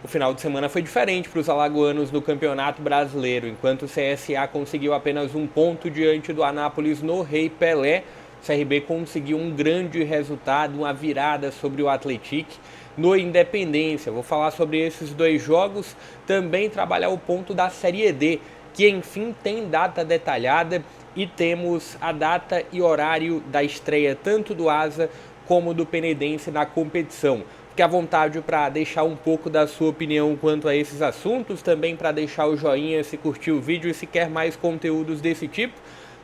o final de semana foi diferente para os alagoanos no Campeonato Brasileiro. Enquanto o CSA conseguiu apenas um ponto diante do Anápolis no Rei Pelé, o CRB conseguiu um grande resultado, uma virada sobre o Atlético no Independência. Vou falar sobre esses dois jogos, também trabalhar o ponto da Série D, que enfim tem data detalhada e temos a data e horário da estreia tanto do Asa como do Penedense na competição. Fique à vontade para deixar um pouco da sua opinião quanto a esses assuntos, também para deixar o joinha se curtiu o vídeo e se quer mais conteúdos desse tipo.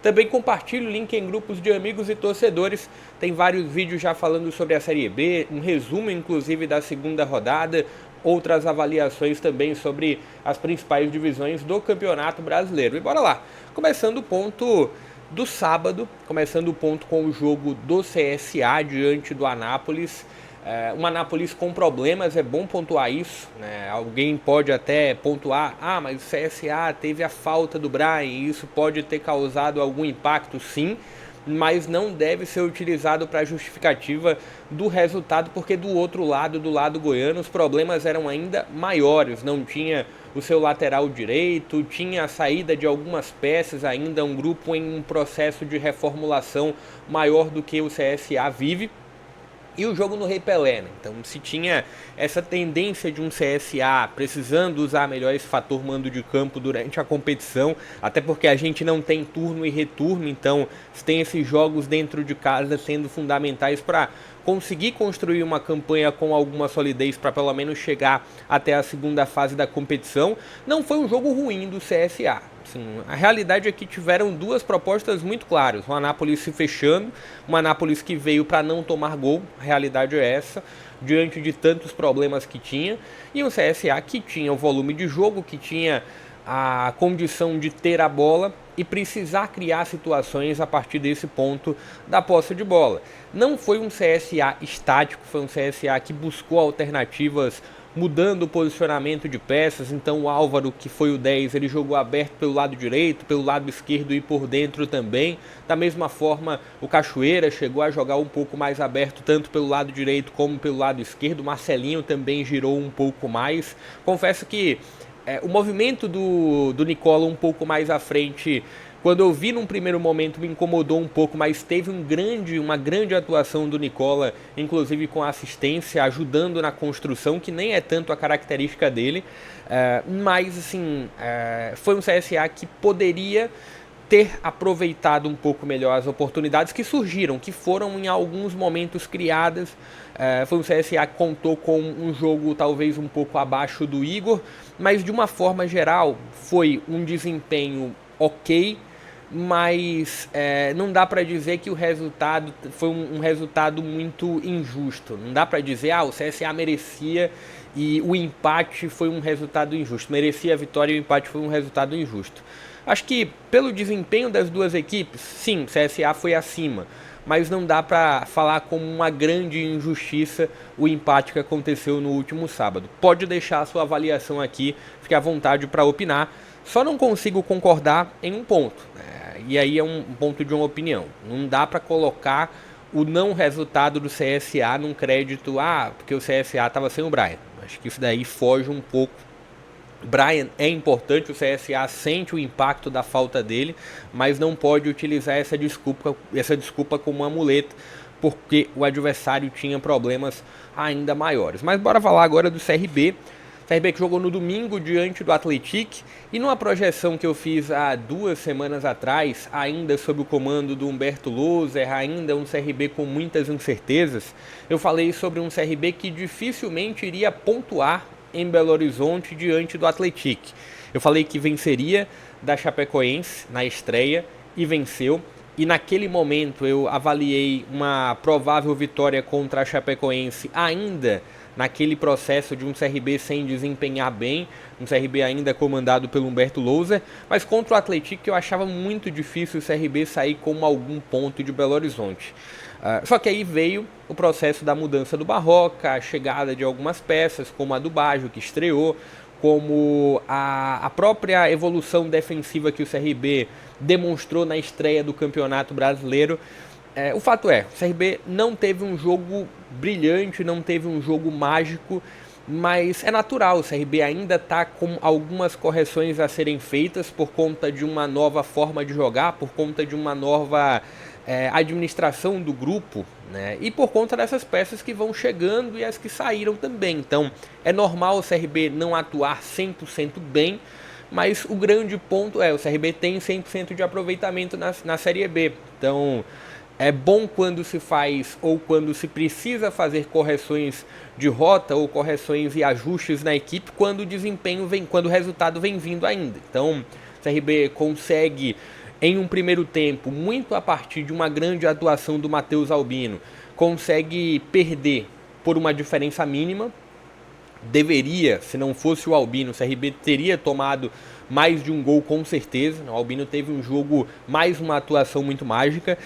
Também compartilhe o link em grupos de amigos e torcedores. Tem vários vídeos já falando sobre a Série B, um resumo inclusive da segunda rodada, outras avaliações também sobre as principais divisões do Campeonato Brasileiro. E bora lá, começando o ponto do sábado, começando o ponto com o jogo do CSA diante do Anápolis. Um Anápolis com problemas, é bom pontuar isso, né? Alguém pode até pontuar, mas o CSA teve a falta do Brian, e isso pode ter causado algum impacto, sim, mas não deve ser utilizado para justificativa do resultado, porque do outro lado, do lado goiano, os problemas eram ainda maiores. Não tinha o seu lateral direito, tinha a saída de algumas peças ainda, um grupo em um processo de reformulação maior do que o CSA vive. E o jogo no Rei Pelé, né? Então se tinha essa tendência de um CSA precisando usar melhor esse fator mando de campo durante a competição, até porque a gente não tem turno e retorno, então tem esses jogos dentro de casa sendo fundamentais para conseguir construir uma campanha com alguma solidez para pelo menos chegar até a segunda fase da competição. Não foi um jogo ruim do CSA. Assim, a realidade é que tiveram duas propostas muito claras. O Anápolis se fechando, um Anápolis que veio para não tomar gol, a realidade é essa, diante de tantos problemas que tinha, e um CSA que tinha o volume de jogo, que tinha a condição de ter a bola e precisar criar situações a partir desse ponto da posse de bola. Não foi um CSA estático, foi um CSA que buscou alternativas mudando o posicionamento de peças. Então o Álvaro, que foi o 10, ele jogou aberto pelo lado direito, pelo lado esquerdo e por dentro também. Da mesma forma, o Cachoeira chegou a jogar um pouco mais aberto, tanto pelo lado direito como pelo lado esquerdo. O Marcelinho também girou um pouco mais. Confesso que o movimento do Nicola um pouco mais à frente, quando eu vi num primeiro momento, me incomodou um pouco, mas teve uma grande atuação do Nicola, inclusive com assistência, ajudando na construção, que nem é tanto a característica dele, mas assim, foi um CSA que poderia ter aproveitado um pouco melhor as oportunidades que surgiram, que foram em alguns momentos criadas. Foi um CSA que contou com um jogo talvez um pouco abaixo do Igor, mas de uma forma geral foi um desempenho ok, mas não dá para dizer que o resultado foi um resultado muito injusto. Não dá para dizer, o CSA merecia e o empate foi um resultado injusto. Merecia a vitória e o empate foi um resultado injusto. Acho que pelo desempenho das duas equipes, sim, o CSA foi acima, mas não dá para falar como uma grande injustiça o empate que aconteceu no último sábado. Pode deixar a sua avaliação aqui, fique à vontade para opinar. Só não consigo concordar em um ponto, e aí é um ponto de uma opinião. Não dá para colocar o não resultado do CSA num crédito, porque o CSA estava sem o Brian. Acho que isso daí foge um pouco. Brian é importante, o CSA sente o impacto da falta dele, mas não pode utilizar essa desculpa como uma muleta, porque o adversário tinha problemas ainda maiores. Mas bora falar agora do CRB. CRB que jogou no domingo diante do Atlético, e numa projeção que eu fiz há 2 semanas atrás, ainda sob o comando do Humberto Loser, ainda um CRB com muitas incertezas, eu falei sobre um CRB que dificilmente iria pontuar em Belo Horizonte diante do Atlético. Eu falei que venceria da Chapecoense na estreia e venceu. E naquele momento eu avaliei uma provável vitória contra a Chapecoense ainda naquele processo de um CRB sem desempenhar bem, um CRB ainda comandado pelo Humberto Louser, mas contra o Atlético eu achava muito difícil o CRB sair com algum ponto de Belo Horizonte. Só que aí veio o processo da mudança do Barroca, a chegada de algumas peças, como a do Baggio, que estreou, como a própria evolução defensiva que o CRB demonstrou na estreia do Campeonato Brasileiro. O fato é, o CRB não teve um jogo brilhante, não teve um jogo mágico, mas é natural, o CRB ainda está com algumas correções a serem feitas por conta de uma nova forma de jogar, por conta de uma nova administração do grupo, né? E por conta dessas peças que vão chegando e as que saíram também. Então é normal o CRB não atuar 100% bem, mas o grande ponto é o CRB tem 100% de aproveitamento na Série B. Então é bom quando se faz ou quando se precisa fazer correções de rota ou correções e ajustes na equipe quando o desempenho vem, quando o resultado vem vindo ainda. Então, o CRB consegue em um primeiro tempo, muito a partir de uma grande atuação do Matheus Albino, consegue perder por uma diferença mínima. Deveria, se não fosse o Albino, o CRB teria tomado mais de um gol com certeza. O Albino teve um jogo, mais uma atuação muito mágica.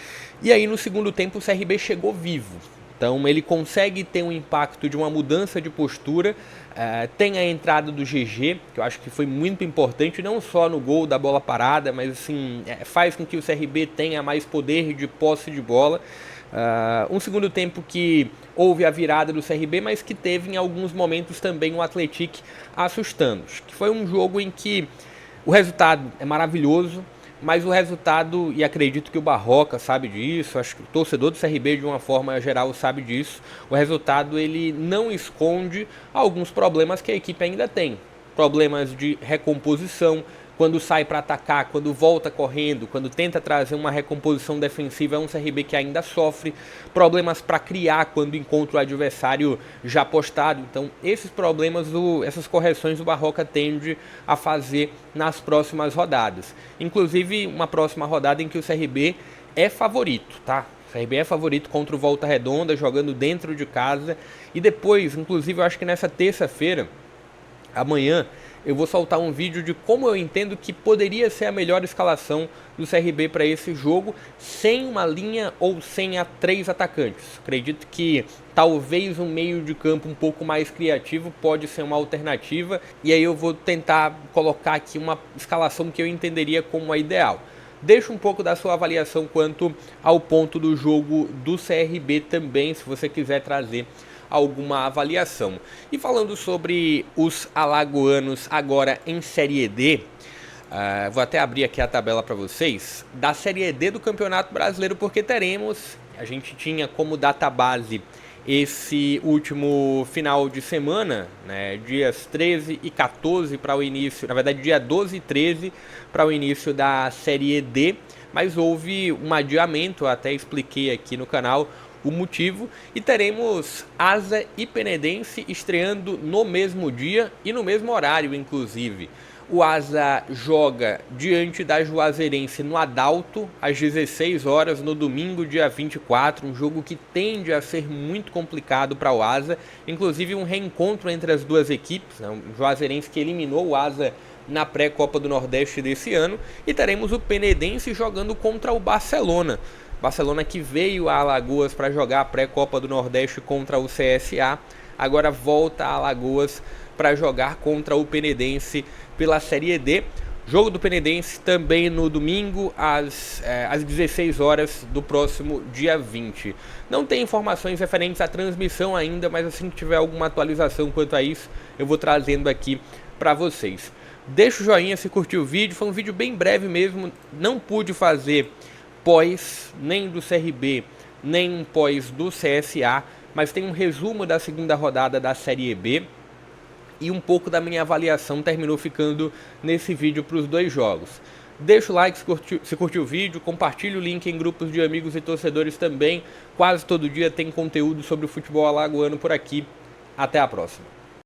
E aí no segundo tempo o CRB chegou vivo. Então ele consegue ter um impacto de uma mudança de postura. Tem a entrada do GG, que eu acho que foi muito importante, não só no gol da bola parada, mas assim, faz com que o CRB tenha mais poder de posse de bola. Um segundo tempo que houve a virada do CRB, mas que teve em alguns momentos também o Atlético assustando. Que foi um jogo em que o resultado é maravilhoso, mas o resultado, e acredito que o Barroca sabe disso, acho que o torcedor do CRB de uma forma geral sabe disso, o resultado ele não esconde alguns problemas que a equipe ainda tem. Problemas de recomposição, quando sai para atacar, quando volta correndo, quando tenta trazer uma recomposição defensiva, é um CRB que ainda sofre. Problemas para criar quando encontra o adversário já postado. Então, esses problemas, essas correções o Barroca tende a fazer nas próximas rodadas. Inclusive, uma próxima rodada em que o CRB é favorito, tá? O CRB é favorito contra o Volta Redonda, jogando dentro de casa. E depois, inclusive, eu acho que nessa terça-feira, amanhã, eu vou soltar um vídeo de como eu entendo que poderia ser a melhor escalação do CRB para esse jogo, sem uma linha ou sem 3 atacantes. Acredito que talvez um meio de campo um pouco mais criativo pode ser uma alternativa, e aí eu vou tentar colocar aqui uma escalação que eu entenderia como a ideal. Deixa um pouco da sua avaliação quanto ao ponto do jogo do CRB também, se você quiser trazer alguma avaliação. E falando sobre os alagoanos agora em Série D, vou até abrir aqui a tabela para vocês, da Série D do Campeonato Brasileiro, porque a gente tinha como database esse último final de semana, né, dias 13 e 14 para o início, na verdade dia 12 e 13 para o início da Série D, mas houve um adiamento, eu até expliquei aqui no canal o motivo, e teremos Asa e Penedense estreando no mesmo dia e no mesmo horário, inclusive. O Asa joga diante da Juazeirense no Adalto, às 16 horas, no domingo, dia 24, um jogo que tende a ser muito complicado para o Asa, inclusive um reencontro entre as duas equipes, né? O Juazeirense que eliminou o Asa na pré-Copa do Nordeste desse ano, e teremos o Penedense jogando contra o Barcelona. Barcelona que veio a Alagoas para jogar a pré-Copa do Nordeste contra o CSA, agora volta a Alagoas para jogar contra o Penedense pela Série D. Jogo do Penedense também no domingo, às 16 horas do próximo dia 20. Não tem informações referentes à transmissão ainda, mas assim que tiver alguma atualização quanto a isso, eu vou trazendo aqui para vocês. Deixa o joinha se curtiu o vídeo, foi um vídeo bem breve mesmo, não pude fazer pós nem do CRB, nem um pós do CSA, mas tem um resumo da segunda rodada da Série B e um pouco da minha avaliação terminou ficando nesse vídeo para os dois jogos. Deixa o like se curtiu o vídeo, compartilhe o link em grupos de amigos e torcedores também. Quase todo dia tem conteúdo sobre o futebol alagoano por aqui. Até a próxima.